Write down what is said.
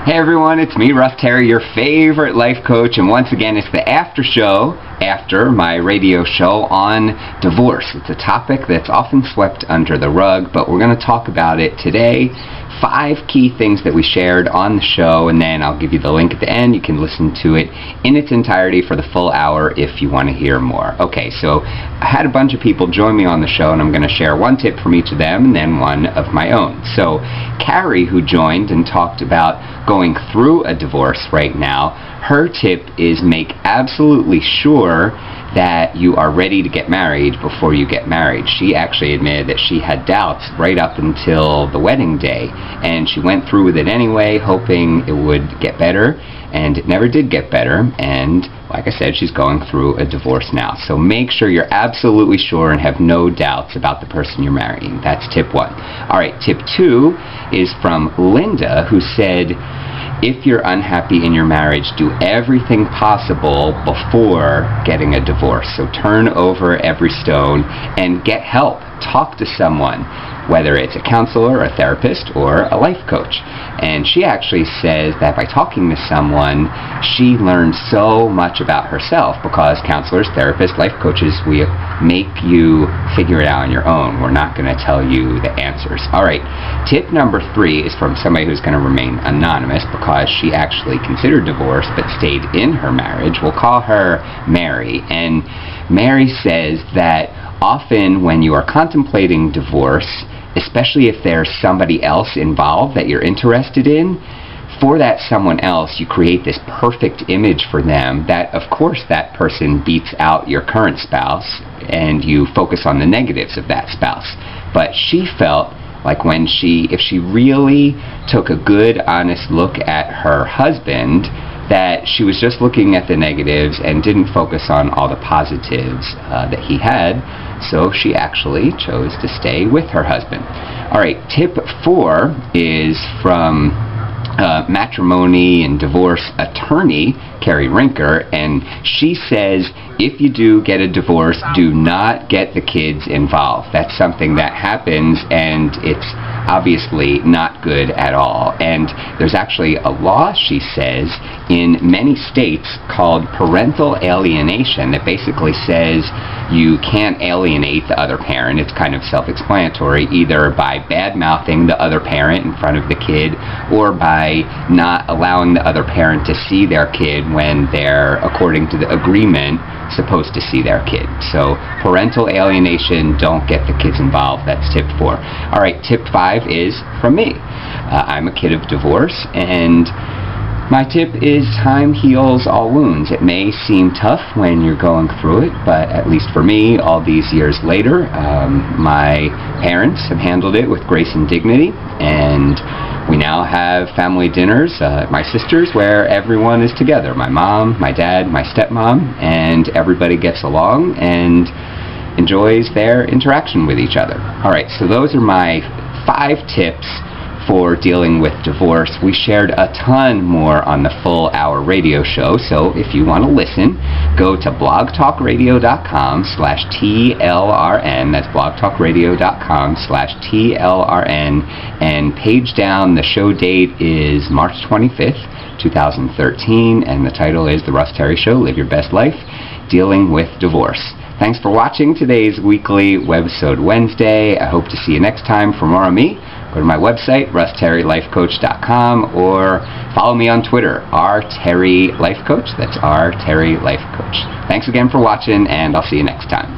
Hey everyone, it's me, Russ Terry, your favorite life coach, and once again it's the after show after my radio show on divorce. It's a topic that's often swept under the rug, but we're going to talk about it today. 5 key things that we shared on the show, and then I'll give you the link at the end. You can listen to it in its entirety for the full hour if you want to hear more. Okay, so I had a bunch of people join me on the show, and I'm going to share one tip from each of them and then one of my own. So Carrie, who joined and talked about going through a divorce right now, her tip is make absolutely sure that you are ready to get married before you get married. She actually admitted that she had doubts right up until the wedding day, and she went through with it anyway, hoping it would get better, and it never did get better, and like I said, she's going through a divorce now. So make sure you're absolutely sure and have no doubts about the person you're marrying. That's tip 1. Alright, tip 2 is from Linda, who said, if you're unhappy in your marriage, do everything possible before getting a divorce. So turn over every stone and get help. Talk to someone, whether it's a counselor, a therapist, or a life coach. And she actually says that by talking to someone, she learns so much about herself, because counselors, therapists, life coaches, we make you figure it out on your own. We're not going to tell you the answers. Alright, tip number 3 is from somebody who's going to remain anonymous because she actually considered divorce but stayed in her marriage. We'll call her Mary. And Mary says that often when you are contemplating divorce, especially if there's somebody else involved that you're interested in, for that someone else, you create this perfect image for them that, of course, that person beats out your current spouse, and you focus on the negatives of that spouse. But she felt like if she really took a good, honest look at her husband, that she was just looking at the negatives and didn't focus on all the positives that he had, so she actually chose to stay with her husband. Alright, tip 4 is from matrimony and divorce attorney Carrie Rinker, and she says if you do get a divorce, do not get the kids involved. That's something that happens, and it's obviously not good at all. And there's actually a law, she says, in many states called parental alienation that basically says you can't alienate the other parent. It's kind of self-explanatory, either by bad-mouthing the other parent in front of the kid or by not allowing the other parent to see their kid when they're, according to the agreement, supposed to see their kid. So parental alienation, don't get the kids involved. That's tip 4. Alright, tip 5 is from me. I'm a kid of divorce, and my tip is time heals all wounds. It may seem tough when you're going through it, but at least for me, all these years later, my parents have handled it with grace and dignity, and we now have family dinners at my sister's where everyone is together. My mom, my dad, my stepmom, and everybody gets along and enjoys their interaction with each other. Alright, so those are my 5 tips for dealing with divorce. We shared a ton more on the full hour radio show, so if you want to listen, go to blogtalkradio.com/TLRN, that's blogtalkradio.com/TLRN, and page down, the show date is March 25th, 2013, and the title is The Russ Terry Show, Live Your Best Life, Dealing with Divorce. Thanks for watching today's weekly Webisode Wednesday. I hope to see you next time. For more on me, go to my website, RussTerryLifeCoach.com, or follow me on Twitter, rterrylifecoach. That's rterrylifecoach. Thanks again for watching, and I'll see you next time.